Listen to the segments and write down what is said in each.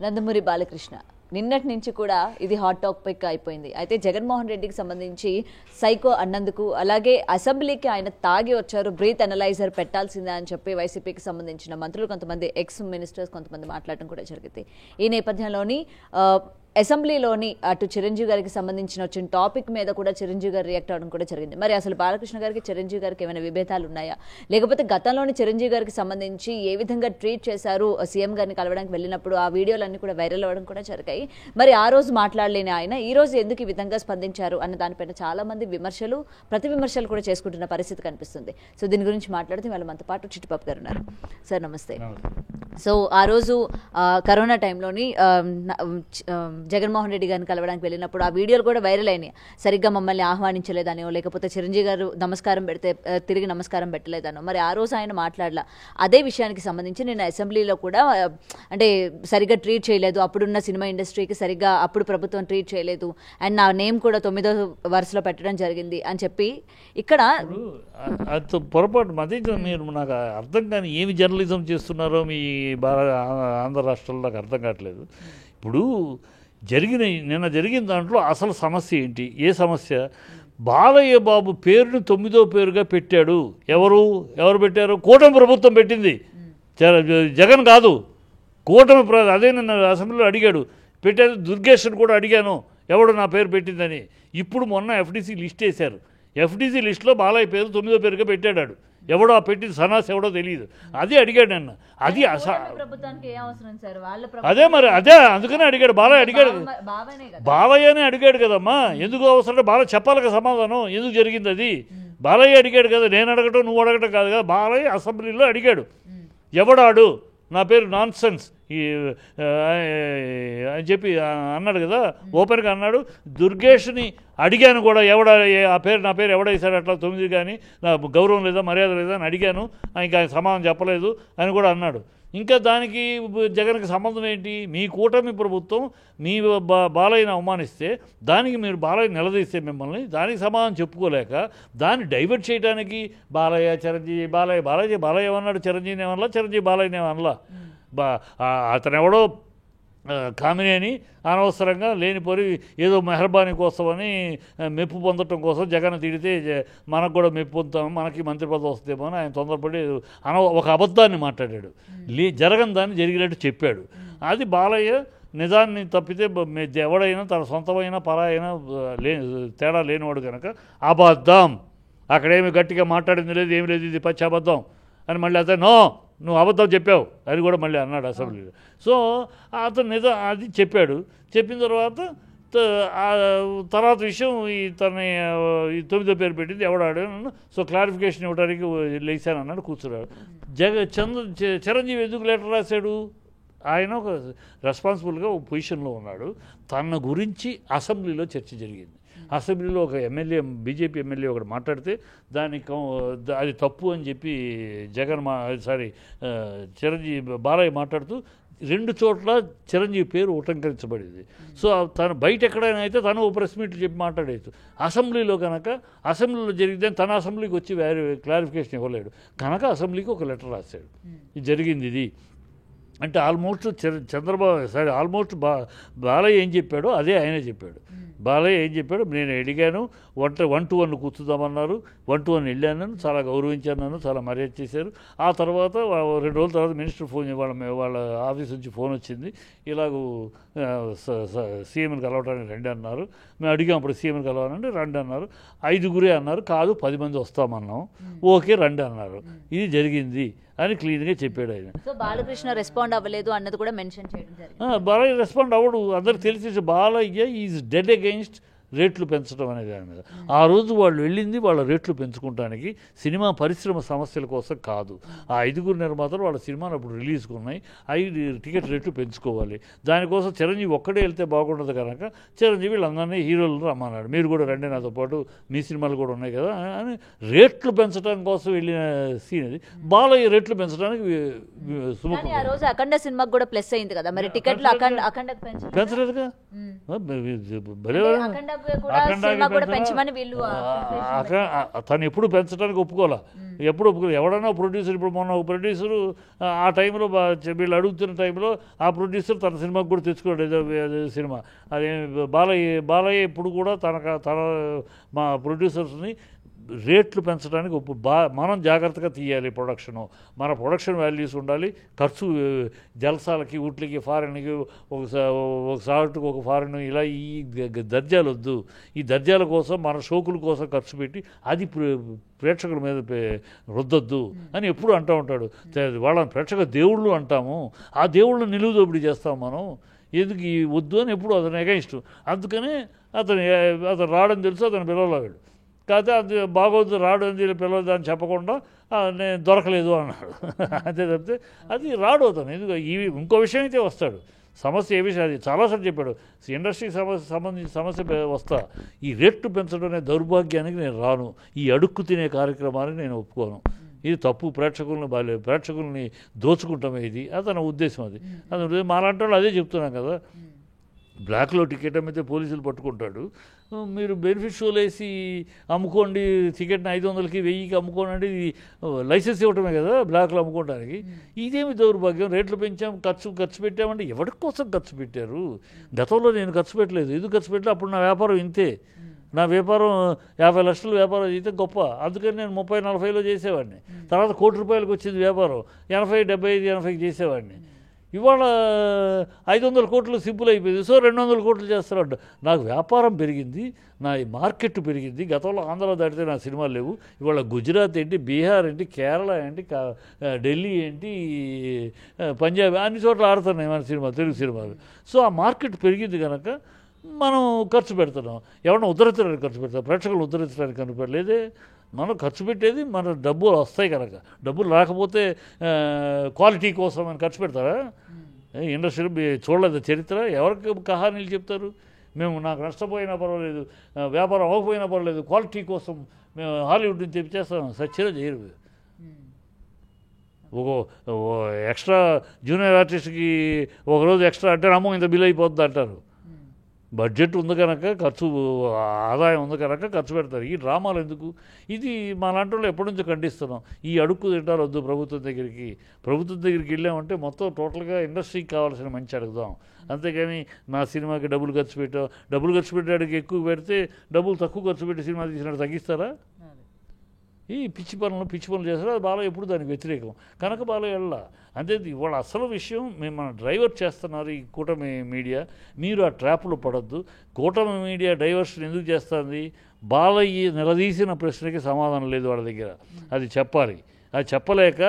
నందమూరి బాలకృష్ణ నిన్నటి నుంచి కూడా ఇది హాట్ టాపిక్ అయిపోయింది. అయితే జగన్మోహన్ రెడ్డికి సంబంధించి సైకో అన్నందుకు, అలాగే అసెంబ్లీకి ఆయన తాగి వచ్చారు, బ్రీత్ అనలైజర్ పెట్టాల్సిందే అని చెప్పి వైసీపీకి సంబంధించిన మంత్రులు, కొంతమంది ఎక్స్ మినిస్టర్స్ కొంతమంది మాట్లాడడం కూడా జరిగింది. ఈ నేపథ్యంలోని అసెంబ్లీలోని అటు చిరంజీవి గారికి సంబంధించిన వచ్చిన టాపిక్ మీద కూడా చిరంజీవి గారు రియాక్ట్ అవడం కూడా జరిగింది. మరి అసలు బాలకృష్ణ గారికి చిరంజీవి గారికి ఏమైనా విభేదాలు ఉన్నాయా, లేకపోతే గతంలోని చిరంజీవి గారికి సంబంధించి ఏ విధంగా ట్రీట్ చేశారు సీఎం గారిని కలవడానికి వెళ్ళినప్పుడు ఆ వీడియోలన్నీ కూడా వైరల్ అవ్వడం కూడా జరిగాయి. మరి ఆ రోజు మాట్లాడలేని ఆయన ఈ రోజు ఎందుకు ఈ విధంగా స్పందించారు అన్న దానిపైన చాలా మంది విమర్శలు, ప్రతి విమర్శలు కూడా చేసుకుంటున్న పరిస్థితి కనిపిస్తుంది. సో దీని గురించి మాట్లాడితే వాళ్ళ మనతో పాటు చిట్టిబాబు గారు ఉన్నారు. సార్ నమస్తే. సో ఆ రోజు కరోనా టైంలోని జగన్మోహన్ రెడ్డి గారిని కలవడానికి వెళ్ళినప్పుడు ఆ వీడియోలు కూడా వైరల్ అయినాయి. సరిగ్గా మమ్మల్ని ఆహ్వానించలేదనో, లేకపోతే చిరంజీవి గారు నమస్కారం పెడితే తిరిగి నమస్కారం పెట్టలేదనో, మరి ఆ రోజు ఆయన మాట్లాడలా. అదే విషయానికి సంబంధించి నేను అసెంబ్లీలో కూడా అంటే సరిగ్గా ట్రీట్ చేయలేదు, అప్పుడున్న సినిమా ఇండస్ట్రీకి సరిగ్గా అప్పుడు ప్రభుత్వం ట్రీట్ చేయలేదు, అండ్ నా నేమ్ కూడా 9వ వరుసలో పెట్టడం జరిగింది అని చెప్పి ఇక్కడ పొరపాటు మధ్య మీరు నాకు అర్థం కాని ఏమి జర్నలిజం చేస్తున్నారో మీ ఆంధ్ర రాష్ట్రంలో నాకు అర్థం కావట్లేదు. ఇప్పుడు నిన్న జరిగిన దాంట్లో అసలు సమస్య ఏంటి? ఏ సమస్య? బాలయ్య బాబు పేరుని 9వ పేరుగా పెట్టాడు. ఎవరు పెట్టారు? కూటమి ప్రభుత్వం పెట్టింది, జగన్ కాదు. కూటమి అదే నిన్న అసెంబ్లీలో అడిగాడు, పెట్టారు. దుర్గేష్ని కూడా అడిగాను, ఎవడు నా పేరు పెట్టిందని. ఇప్పుడు మొన్న ఎఫ్డీసీ లిస్ట్ వేశారు. ఎఫ్డీసీ లిస్టులో బాలయ్య పేరు 9వ పేరుగా పెట్టాడు. ఎవడో ఆ పెట్టింది సన్నాస్ ఎవడో తెలియదు. అది అడిగాడు నన్ను. అది అదే మరి అదే అందుకనే అడిగాడు. బాలయ్య అడిగాడు, బాలయ్యనే అడిగాడు కదమ్మా. ఎందుకు అవసరం? బాలయ్య చెప్పాలి కదా సమాధానం, ఎందుకు జరిగింది అది. బాలయ్య అడిగాడు కదా, నేను అడగటం నువ్వు అడగటం కాదు కదా. బాలయ్య అసెంబ్లీలో అడిగాడు, ఎవడాడు నా పేరు నాన్ సెన్స్ అని చెప్పి అన్నాడు కదా, ఓపెన్గా అన్నాడు. దుర్గేష్ని అడిగాను కూడా, నా పేరు ఎవడేశాడు అట్లా 9 కానీ నా గౌరవం లేదా మర్యాద లేదా అని అడిగాను, ఇంకా సమాధానం చెప్పలేదు అని కూడా అన్నాడు. ఇంకా దానికి జగన్కి సంబంధం ఏంటి? మీ కూటమి ప్రభుత్వం మీ బాలయ్యని అవమానిస్తే దానికి మీరు బాలయ్య నిలదీస్తే మిమ్మల్ని, దానికి సమాధానం చెప్పుకోలేక దాన్ని డైవర్ట్ చేయడానికి బాలయ్య చిరంజీవి బాలయ్య ఏమన్నాడు? చిరంజీవిని ఏమన్నా, చిరంజీవి బాలయ్యని ఏమన్నా. అతను ఎవడో కామిని అని అనవసరంగా లేనిపోయి ఏదో మెహర్బానీ కోసమని మెప్పు పొందటం కోసం జగన్ తిడితే మనకు కూడా మెప్పు పొందుతాము, మనకి మంత్రి పదవి వస్తుందేమో అని ఆయన తొందరపడి ఒక అబద్ధాన్ని మాట్లాడాడు. జరగని దాన్ని జరిగినట్టు చెప్పాడు. అది బాలయ్య నిజాన్ని తప్పితే ఎవడైనా తన సొంతమైన పరాయినా తేడా లేనివాడు కనుక అబద్ధం, అక్కడేమి గట్టిగా మాట్లాడింది లేదు, ఏమి లేదు, ఇది పచ్చి అబద్ధం అని మళ్ళీ అతను నువ్వు అబద్ధం చెప్పావు అని కూడా మళ్ళీ అన్నాడు అసెంబ్లీలో. సో అతను అది చెప్పాడు. చెప్పిన తర్వాత విషయం తన 9వ పేరు పెట్టింది ఎవడాడు. సో క్లారిఫికేషన్ ఇవ్వడానికి లేచాను అన్నాడు, కూర్చున్నాడు. చిరంజీవి ఎందుకు లెటర్ రాశాడు? ఆయన ఒక రెస్పాన్సిబుల్గా ఒక పొజిషన్లో ఉన్నాడు. తన గురించి అసెంబ్లీలో చర్చ జరిగింది. అసెంబ్లీలో ఒక ఎమ్మెల్యే, బీజేపీ ఎమ్మెల్యే ఒకటి మాట్లాడితే దానికి అది తప్పు అని చెప్పి బాలయ్య మాట్లాడుతూ 2 చోట్ల చిరంజీవి పేరు ఉటంకరించబడింది. సో తను బయట ఎక్కడైనా అయితే తను ఓ ప్రెస్ మీట్లు చెప్పి మాట్లాడేది. అసెంబ్లీలో కనుక అసెంబ్లీలో జరిగితే తన అసెంబ్లీకి వచ్చి క్లారిఫికేషన్ ఇవ్వలేడు కనుక అసెంబ్లీకి ఒక లెటర్ రాశాడు, ఇది జరిగింది ఇది అంటే. ఆల్మోస్ట్ ఆల్మోస్ట్ బాలయ్య ఏం చెప్పాడో అదే ఆయనే చెప్పాడు. బాలయ్య ఏం చెప్పాడు? నేను అడిగాను, 1 to 1 కూర్చుదామన్నారు, 1 to 1 వెళ్ళాను, చాలా గౌరవించాను, చాలా మర్యాద చేశారు. ఆ తర్వాత 2 రోజుల తర్వాత మినిస్టర్ ఫోన్ వాళ్ళ ఆఫీస్ నుంచి ఫోన్ వచ్చింది, ఇలాగూ సీఎంని కలవడానికి రండి అన్నారు. మేము అడిగాం అప్పుడు సీఎంని కలవాలంటే రండి అన్నారు. 5 అన్నారు, కాదు 10 మంది వస్తామన్నాం, ఓకే రండి అన్నారు. ఇది జరిగింది అని క్లీన్గా చెప్పాడు ఆయన. సో బాలకృష్ణ రెస్పాండ్ అవ్వలేదు అన్నది కూడా మెన్షన్ చేయడం జరిగింది. బాలయ్య రెస్పాండ్ అవ్వడు, అందరికి తెలిసి బాలయ్య ఈజ్ డెడ్ అగెయిన్స్ట్ రేట్లు పెంచడం అనే దాని మీద. ఆ రోజు వాళ్ళు వెళ్ళింది వాళ్ళ రేట్లు పెంచుకోవడానికి, సినిమా పరిశ్రమ సమస్యల కోసం కాదు. ఆ 5 నిర్మాతలు వాళ్ళ సినిమాలు అప్పుడు రిలీజ్కి ఉన్నాయి, 5 టికెట్ రేట్లు పెంచుకోవాలి. దానికోసం చిరంజీవి ఒక్కడే వెళ్తే బాగుండదు కనుక చిరంజీవి వీళ్ళందరినీ హీరోలను రమ్మన్నాడు, మీరు కూడా రండి నాతో పాటు, మీ సినిమాలు కూడా ఉన్నాయి కదా అని రేట్లు పెంచడం కోసం వెళ్ళిన సీన్ అది. బాలయ్య రేట్లు పెంచడానికి ఆ రోజు అఖండ సినిమాకి కూడా ప్లస్ అయింది కదా, మరి టికెట్లు అఖండ పెంచలేదుగా. అఖండ తను ఎప్పుడు పెంచడానికి ఒప్పుకోలే, ఎప్పుడు ఒప్పుకోలేదు. ఎవడన్నా ప్రొడ్యూసర్, ఇప్పుడు మొన్న ఒక ప్రొడ్యూసరు ఆ టైంలో వీళ్ళు అడుగుతున్న టైంలో ఆ ప్రొడ్యూసర్ తన సినిమాకి కూడా తెచ్చుకోడు ఏదో సినిమా. అదే బాలయ్య ఇప్పుడు కూడా తన మా ప్రొడ్యూసర్స్ని రేట్లు పెంచడానికి మనం జాగ్రత్తగా తీయాలి ప్రొడక్షను. మన ప్రొడక్షన్ వాల్యూస్ ఉండాలి. ఖర్చు జలసాలకి, వీటికి, ఫారెన్కి, ఒక సాటుకు ఒక ఫారెన్, ఇలా ఈ దర్జాలు వద్దు. ఈ దర్జాల కోసం మన షోకుల కోసం ఖర్చు పెట్టి అది ప్రేక్షకుల మీద రుద్దొద్దు అని ఎప్పుడు అంటూ ఉంటాడు. వాళ్ళని ప్రేక్షక దేవుళ్ళు అంటాము, ఆ దేవుళ్ళని నిలువు దోపిడీ చేస్తాం మనం, ఎందుకు ఈ వద్దు అని ఎప్పుడు అతను ఎగైన్స్ట్. అందుకనే అతను రాడని తెలుసు, అతను పిలవలేడు. కాకపోతే అది బాగోద్దు, రాడు అని పిలవద్దు అని చెప్పకుండా నేను దొరకలేదు అన్నాడు. అంతే తప్పితే అది రాడు అతను. ఎందుకు ఇంకో విషయం అయితే వస్తాడు. సమస్య ఏ విషయం అది చాలాసార్లు చెప్పాడు. ఇండస్ట్రీకి సంబంధించిన సమస్య వస్తా, ఈ రేట్లు పెంచడం అనే దౌర్భాగ్యానికి నేను రాను, ఈ అడుక్కు తినే కార్యక్రమాన్ని నేను ఒప్పుకోను, ఇది తప్పు, ప్రేక్షకుల్ని దోచుకుంటామే, ఇది అతని ఉద్దేశం. అది మాలాంటి వాళ్ళు అదే చెప్తున్నాం కదా. బ్లాక్లో టికెట్ అమ్మితే పోలీసులు పట్టుకుంటాడు, మీరు బెనిఫిట్ షోలు వేసి అమ్ముకోండి, టికెట్ని 500కి 1000కి అమ్ముకోండి అంటే ఇది లైసెన్స్ ఇవ్వటమే కదా బ్లాక్లో అమ్ముకోవడానికి. ఇదేమి దౌర్భాగ్యం. రేట్లు పెంచాం, ఖర్చు పెట్టామంటే ఎవరి కోసం ఖర్చు పెట్టారు? గతంలో నేను ఖర్చు పెట్టలేదు, ఎందుకు ఖర్చు పెట్టలేదు? అప్పుడు నా వ్యాపారం ఇంతే, నా వ్యాపారం 50 లక్షలు వ్యాపారం అయితే గొప్ప, అందుకని నేను 30-40లో చేసేవాడిని. తర్వాత ₹1,00,00,000 వచ్చింది వ్యాపారం, 80, 75, 80కి చేసేవాడిని. ఇవాళ 500 కోట్లు సింపుల్ అయిపోయింది, సో 200 కోట్లు చేస్తున్నాడు. నాకు వ్యాపారం పెరిగింది, నా మార్కెట్ పెరిగింది. గతంలో ఆంధ్ర దాటితే నా సినిమాలు లేవు, ఇవాళ గుజరాత్ ఏంటి, బీహార్ ఏంటి, కేరళ ఏంటి, ఢిల్లీ ఏంటి, పంజాబ్, అన్ని చోట్ల ఆడుతున్నాయి మన సినిమా, తెలుగు సినిమాలు. సో ఆ మార్కెట్ పెరిగింది కనుక మనం ఖర్చు పెడుతున్నాం. ఎవరైనా ఉద్ధరించడానికి ఖర్చు పెడతాం, ప్రేక్షకులు ఉద్ధరించడానికి కనుపడలేదే. మనం ఖర్చు పెట్టేది మన డబ్బులు వస్తాయి కనుక. డబ్బులు రాకపోతే క్వాలిటీ కోసం అని ఖర్చు పెడతారా? ఇండస్ట్రీలో చూడలేదు చరిత్ర, ఎవరికి కహానీలు చెప్తారు? మేము నాకు నష్టపోయినా పర్వాలేదు, వ్యాపారం అవ్వకపోయినా పర్వాలేదు, క్వాలిటీ కోసం మేము హాలీవుడ్ నుంచి తెప్పించేస్తాం, సచ్చినా చేయరు. ఒక ఎక్స్ట్రా జూనియర్ ఆర్టిస్ట్కి ఒకరోజు ఎక్స్ట్రా అంటే అమ్మో ఇంత బిల్ అయిపోద్ది అంటారు. బడ్జెట్ ఉంది కనుక, ఆదాయం ఉంది కనుక ఖర్చు పెడతారు. ఈ డ్రామాలు ఎందుకు? ఇది మా లాంటి వాళ్ళు ఎప్పటి నుంచో ఖండిస్తున్నాం. ఈ అడుక్కు తింటారు వద్దు. ప్రభుత్వం దగ్గరికి వెళ్ళామంటే మొత్తం టోటల్గా ఇండస్ట్రీకి కావాల్సిన మంచి అడుగుదాం, అంతేగాని నా సినిమాకి డబ్బులు ఖర్చు పెట్టాడికి ఎక్కువ పెడితే డబ్బులు తక్కువ ఖర్చు పెట్టి సినిమా తీసినట్టు తగ్గిస్తారా? ఈ పిచ్చి పనులు చేస్తారు. అది బాలయ్య ఎప్పుడు దానికి వ్యతిరేకం కనుక బాలయ్య వెళ్ళా. అంతే. ఇవాళ అసలు విషయం మన డ్రైవర్ చేస్తున్నారు ఈ కూటమి మీడియా. మీరు ఆ ట్రాప్లో పడద్దు. కూటమి మీడియా డైవర్షన్ ఎందుకు చేస్తుంది? బాలయ్య నిలదీసిన ప్రశ్నకి సమాధానం లేదు వాళ్ళ దగ్గర, అది చెప్పాలి. అది చెప్పలేక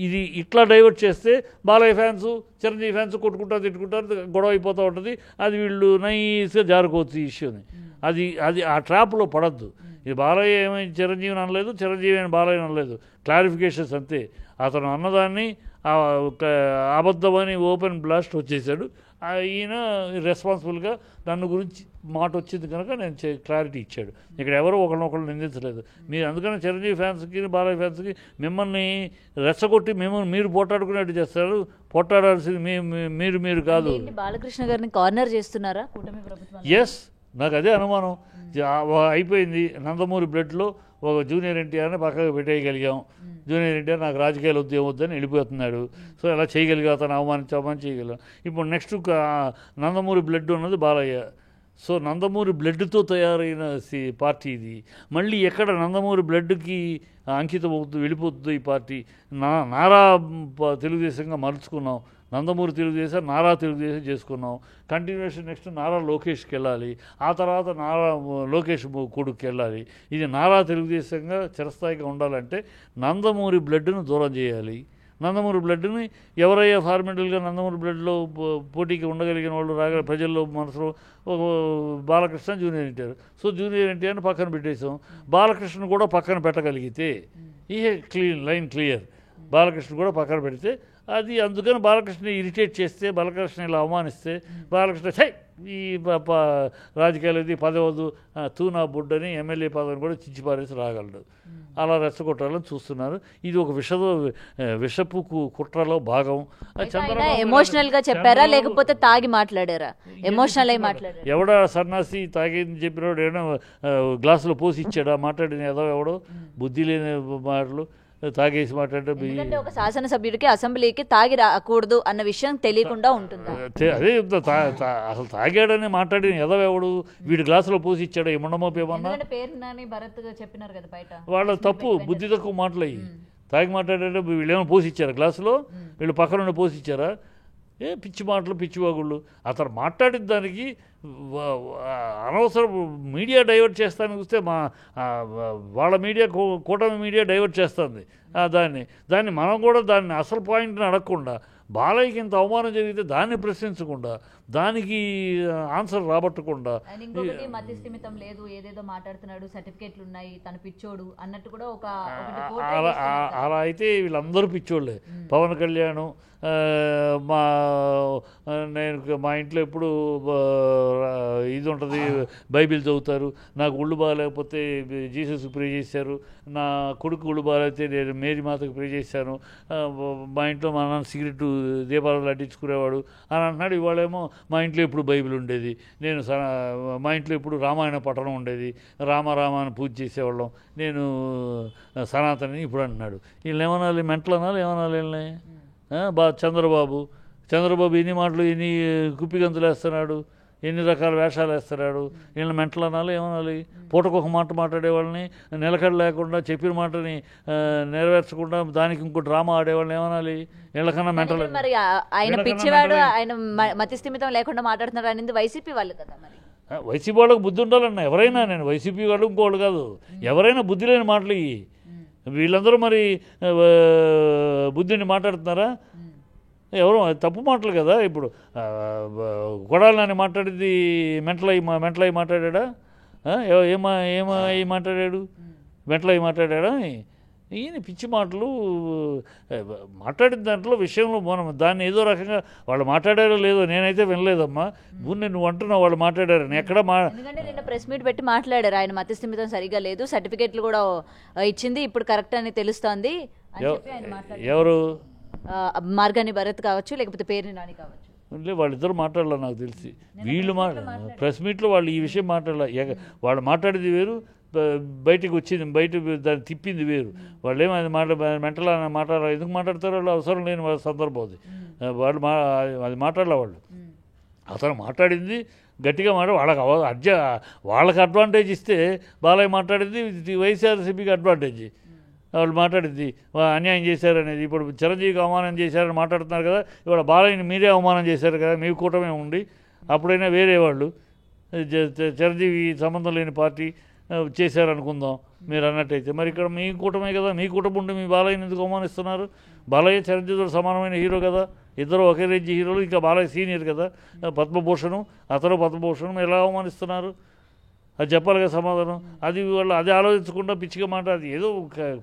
ఇది ఇట్లా డైవర్ట్ చేస్తే బాలయ్య ఫ్యాన్స్, చిరంజీవి ఫ్యాన్స్ కొట్టుకుంటారు, తిట్టుకుంటారు, గొడవ అయిపోతూ ఉంటుంది. అది వీళ్ళు నైస్గా జారుకోవచ్చు ఈ ఇష్యూని. అది ఆ ట్రాప్లో పడద్దు. ఇది బాలయ్య ఏమైనా చిరంజీవిని అనలేదు, చిరంజీవి అని బాలయ్యని అనలేదు, క్లారిఫికేషన్స్ అంతే. అతను అన్నదాన్ని అబద్ధమని ఓపెన్ బ్లాస్ట్ వచ్చేసాడు. ఈయన రెస్పాన్సిబుల్గా నన్ను గురించి మాట వచ్చింది కనుక నేను క్లారిటీ ఇచ్చాడు. ఇక్కడ ఎవరో ఒకరినొకరు నిందించలేదు. మీరు అందుకని చిరంజీవి ఫ్యాన్స్కి, బాలయ్య ఫ్యాన్స్కి మిమ్మల్ని రెచ్చగొట్టి మీరు పోట్లాడుకునేట్టు చేస్తారు. పోట్లాడాల్సింది మీరు కాదు. బాలకృష్ణ గారిని కార్నర్ చేస్తున్నారా కూటమి ప్రభుత్వం? ఎస్, నాకు అదే అనుమానం. అయిపోయింది. నందమూరి బ్లడ్లో ఒక జూనియర్ ఎన్టీఆర్ని పక్కకు పెట్టేయగలిగాం. జూనియర్ ఎన్టీఆర్ నాకు రాజకీయాలు వద్దని వెళ్ళిపోతున్నాడు. సో ఎలా చేయగలిగా, అతను అవమానించామని చేయగలిగాం. ఇప్పుడు నెక్స్ట్ నందమూరి బ్లడ్ ఉన్నది బాలయ్య. సో నందమూరి బ్లడ్తో తయారైన పార్టీ ఇది. మళ్ళీ ఎక్కడ నందమూరి బ్లడ్కి అంకితం అవుతుంది, వెళ్ళిపోతుంది ఈ పార్టీ. నారా తెలుగుదేశంగా మలుచుకున్నాం. నందమూరి తెలుగుదేశం, నారా తెలుగుదేశం చేసుకున్నాం. కంటిన్యూషన్ నెక్స్ట్ నారా లోకేష్కి వెళ్ళాలి, ఆ తర్వాత నారా లోకేష్ కొడుకు వెళ్ళాలి. ఇది నారా తెలుగుదేశంగా చిరస్థాయిగా ఉండాలంటే నందమూరి బ్లడ్ను దూరం చేయాలి. నందమూరి బ్లడ్ని ఎవరయ్యా ఫార్మేటల్గా నందమూరి బ్లడ్లో పోటీకి ఉండగలిగిన వాళ్ళు ప్రజల్లో మనసులో Balakrishna, junior NTR. So junior ఎన్టీఆర్ని పక్కన పెట్టేసాం. బాలకృష్ణ కూడా పక్కన పెట్టగలిగితే లైన్ క్లియర్. బాలకృష్ణ కూడా పక్కన పెడితే అది అందుకని బాలకృష్ణ ఇరిటేట్ చేస్తే, బాలకృష్ణ ఇలా అవమానిస్తే, బాలకృష్ణ సై ఈ రాజకీయాలు ఇది పదవద్దు తూనా బుడ్డని ఎమ్మెల్యే పదవిని కూడా చిచ్చి పారేసి రాగలడు. అలా రెచ్చగొట్టాలని చూస్తున్నారు. ఇది ఒక విషపు కుట్రలో భాగం. ఎమోషనల్ గా చెప్పారా లేకపోతే తాగి మాట్లాడారా? ఎమోషనల్ అయి మాట్లాడారు. ఎవడ సన్నాసి తాగింది చెప్పినవాడు ఏమైనా గ్లాసులో పోసి ఇచ్చాడా? మాట్లాడిన ఎవడో బుద్ధి లేని మాటలు తాగేసి మాట్లాడే. ఒక శాసనసభ్యుడికి అసెంబ్లీకి తాగి రాకూడదు అన్న విషయం తెలియకుండా ఉంటుంది. అదే అసలు తాగాడని మాట్లాడిన ఎవడు? వీడి గ్లాసులో పోసి ఇచ్చాడు ఈ ముండమోపేమన్నా? భరత్ చెప్పినారు కదా బయట, వాళ్ళ తప్పు, బుద్ధి తక్కువ మాటలయ్యి. తాగి మాట్లాడే వీళ్ళు ఏమైనా పోసి ఇచ్చారా గ్లాసులో? వీళ్ళు పక్కన పోసి ఇచ్చారా? పిచ్చి మాటలు, పిచ్చి వాగుళ్ళు. అతను మాట్లాడిన దానికి అనవసరం మీడియా డైవర్ట్ చేస్తానికి వస్తే వాళ్ళ మీడియా, కూటమి మీడియా డైవర్ట్ చేస్తుంది దాన్ని మనం కూడా దాన్ని అసలు పాయింట్ని అడగకుండా, బాలయ్యకి ఇంత అవమానం జరిగితే దాన్ని ప్రశ్నించకుండా, దానికి ఆన్సర్ రాబట్టకుండా, మధ్యస్థిమితం లేదు, ఏదేదో మాట్లాడుతున్నాడు, సర్టిఫికేట్లు ఉన్నాయి, తన పిచ్చోడు అన్నట్టు కూడా అలా అయితే వీళ్ళందరూ పిచ్చోళ్ళే. పవన్ కళ్యాణ్ మా ఇంట్లో ఎప్పుడు ఇది ఉంటుంది, బైబిల్ చదువుతారు, నాకు ఒళ్ళు బాగాలేకపోతే జీసస్కి ప్రే చేశారు, నా కొడుకు ఒళ్ళు బాగాలేకపోతే నేను మేరీ మాతకు ప్రే చేశాను, మా ఇంట్లో మా నాన్న సిగరెట్ దీపాలు అడ్డించుకునేవాడు అని అంటున్నాడు. ఇవాళేమో మా ఇంట్లో ఎప్పుడు బైబిల్ ఉండేది, మా ఇంట్లో ఎప్పుడు రామాయణ పఠనం ఉండేది, రామాని పూజ చేసేవాళ్ళం, నేను సనాతని ఇప్పుడు అంటున్నాడు. వీళ్ళు ఏమనాలి? మెంటల్ అనాలి? ఏమనాలి వీళ్ళని? చంద్రబాబు ఎన్ని మాటలు, ఎన్ని కుప్పిగంతులు వేస్తున్నాడు, ఎన్ని రకాల వేషాలు వేస్తున్నాడు. వీళ్ళని మెంటల్ అనాలి? ఏమనాలి? పూటకొక మాట మాట్లాడే వాళ్ళని, నిలకడ లేకుండా చెప్పిన మాటని నెరవేర్చకుండా దానికి ఇంకో డ్రామా ఆడేవాళ్ళని ఏమనాలి? వీళ్ళకన్నా మెంటల్. మరి ఆయన పిచ్చివాడు, ఆయన మతిస్థిమితం లేకుండా మాట్లాడుతున్నాడు అనేది వైసీపీ వాళ్ళు కదా. మరి వైసీపీ వాళ్ళకి బుద్ధి ఉండాలన్నా ఎవరైనా, నేను వైసీపీ వాళ్ళు ఇంకోళ్ళు కాదు, ఎవరైనా బుద్ధి లేని మాటలు ఇవి. వీళ్ళందరూ మరి బుద్ధిని మాట్లాడుతున్నారా? ఎవరు తప్పు మాటలు కదా. ఇప్పుడు కొడాలని మాట్లాడింది మెంటలై మాట్లాడా? ఏమై మాట్లాడాడు? మెంటలై మాట్లాడా? ఈయన పిచ్చి మాటలు మాట్లాడిన దాంట్లో విషయంలో మనం దాన్ని ఏదో రకంగా వాళ్ళు మాట్లాడారో లేదో నేనైతే వినలేదమ్మా. నువ్వు అంటున్నావు వాళ్ళు మాట్లాడారని. ఎక్కడ ఎందుకంటే నిన్న ప్రెస్ మీట్ పెట్టి మాట్లాడారు, ఆయన మతిస్థిమితం సరిగా లేదు, సర్టిఫికేట్లు కూడా ఇచ్చింది, ఇప్పుడు కరెక్ట్ అని తెలుస్తోంది. ఎవరు? మార్గాని భరత్ కావచ్చు, లేకపోతే పేరుని నాని కావచ్చు. వాళ్ళిద్దరు మాట్లాడాల నాకు తెలిసి. వీళ్ళు ప్రెస్ మీట్లో వాళ్ళు ఈ విషయం మాట్లాడాల. వాళ్ళు మాట్లాడేది వేరు, బయటికి వచ్చింది, బయట దాన్ని తిప్పింది వేరు. వాళ్ళు ఏమైంది మెంటల్ మాట్లాడాలి? ఎందుకు మాట్లాడతారు వాళ్ళు? అవసరం లేని సందర్భం అది. వాళ్ళు అది మాట్లాడాల. వాళ్ళు అతను మాట్లాడింది గట్టిగా వాళ్ళకి అడ్వాంటేజ్ ఇస్తే బాలయ్య మాట్లాడింది వైఎస్ఆర్సీపీకి అడ్వాంటేజ్. వాళ్ళు మాట్లాడింది అన్యాయం చేశారనేది. ఇప్పుడు చిరంజీవికి అవమానం చేశారని మాట్లాడుతున్నారు కదా, ఇవాళ బాలయ్యని మీరే అవమానం చేశారు కదా, మీ కూటమే ఉండి. అప్పుడైనా వేరే వాళ్ళు చిరంజీవి సంబంధం లేని పార్టీ చేశారనుకుందాం మీరు అన్నట్టయితే. మరి ఇక్కడ మీ కూటమే కదా, మీ కూటమి ఉండి మీ బాలయ్యని ఎందుకు అవమానిస్తున్నారు? బాలయ్య చిరంజీవితో సమానమైన హీరో కదా, ఇద్దరు ఒకే రేంజ్ హీరోలు. ఇంకా బాలయ్య సీనియర్ కదా, పద్మభూషణం, అతను పద్మభూషణం. ఎలా అవమానిస్తున్నారు? అది చెప్పాలి కదా సమాధానం. అది వాళ్ళు అది ఆలోచించకుండా పిచ్చిగా మాట అది ఏదో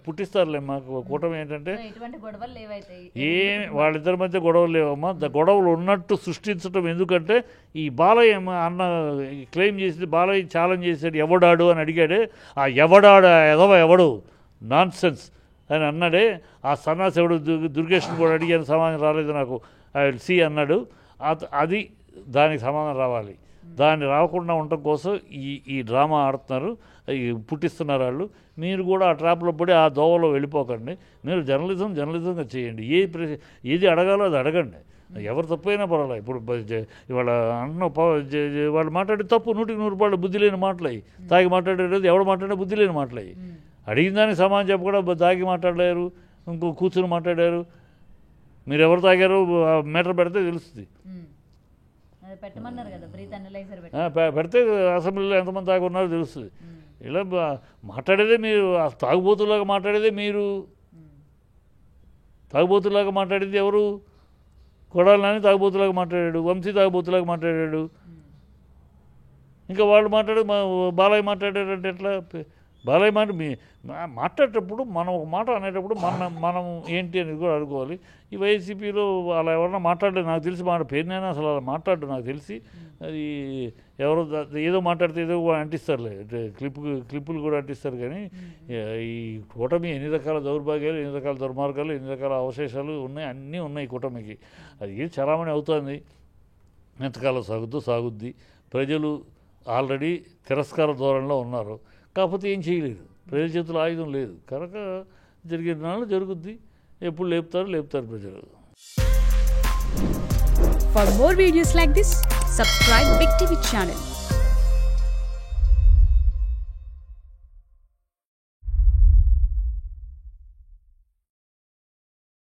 పుట్టిస్తారులే. మాకు కూటమి ఏంటంటే వాళ్ళిద్దరి మధ్య గొడవలు లేవమ్మా. గొడవలు ఉన్నట్టు సృష్టించడం. ఎందుకంటే ఈ బాలయ్య అన్న క్లెయిమ్ చేసింది, బాలయ్య ఛాలెంజ్ చేశాడు, ఎవడాడు అని అడిగాడే. ఆ ఎవడు నాన్ సెన్స్ అని అన్నాడే. ఆ సన్నాసి ఎవడు దుర్గేష్ని కూడా అడిగాను, సమాధానం రాలేదు నాకు, ఐ విల్ సీ అన్నాడు. అది దానికి సమాధానం రావాలి. దాన్ని రాకుండా ఉండటం కోసం ఈ డ్రామా ఆడుతున్నారు, పుట్టిస్తున్నారు వాళ్ళు. మీరు కూడా ఆ ట్రాప్లో పడి ఆ దోవలో వెళ్ళిపోకండి. మీరు జర్నలిజంగా చేయండి. ఏది అడగాలో అది అడగండి. ఎవరు తప్పైనా పర్వాలేదు. ఇప్పుడు ఇవాళ వాళ్ళు మాట్లాడే తప్పు 100% బుద్ధి లేని మాటలయ్యి. తాగి మాట్లాడేది ఎవడు మాట్లాడే బుద్ధి లేని మాటలయ్యి. అడిగిన దానికి సమాధానం చెప్పకుండా తాగి మాట్లాడారు, ఇంకో కూర్చుని మాట్లాడారు. మీరు ఎవరు తాగారు మీటర్ పెడితే తెలుస్తుంది. పెడితే అసెంబ్లీలో ఎంతమంది తాగి ఉన్నారో తెలుస్తుంది. ఇలా మాట్లాడేదే మీరు, తాగుబోతులాగా మాట్లాడేదే మీరు. తాగుబోతులాగా మాట్లాడేది ఎవరు? కొడాలని తాగుబోతులాగా మాట్లాడాడు, వంశీ తాగుబోతులాగా మాట్లాడాడు. ఇంకా వాళ్ళు బాలయ్య మాట్లాడారంటే ఎట్లా? బాలయ్య మాట్లాడేటప్పుడు మనం ఒక మాట అనేటప్పుడు మనం ఏంటి అనేది కూడా అనుకోవాలి. ఈ వైసీపీలో అలా ఎవరన్నా మాట్లాడలేదు నాకు తెలిసి పేరునైనా అసలు అలా మాట్లాడు నాకు తెలిసి అది ఎవరో ఏదో మాట్లాడితే ఏదో అంటిస్తారులే, క్లిప్పులు కూడా అంటిస్తారు. కానీ ఈ కూటమి ఎన్ని రకాల దౌర్భాగ్యాలు, ఎన్ని రకాల దుర్మార్గాలు, ఎన్ని రకాల అవశేషాలు ఉన్నాయి, అన్నీ ఉన్నాయి కూటమికి. అది ఏం చలామణి అవుతుంది, ఎంతకాలం సాగుద్ది. ప్రజలు ఆల్రెడీ తిరస్కార ధోరణిలో ఉన్నారు, కాకపోతే ఏం చేయలేదు, ప్రజల చేతుల్లో ఆయుధం లేదు కనుక జరిగే నాళ్ళు జరుగుద్ది. ఎప్పుడు లేపుతారు ప్రజలు. For more videos like this, subscribe Big TV channel.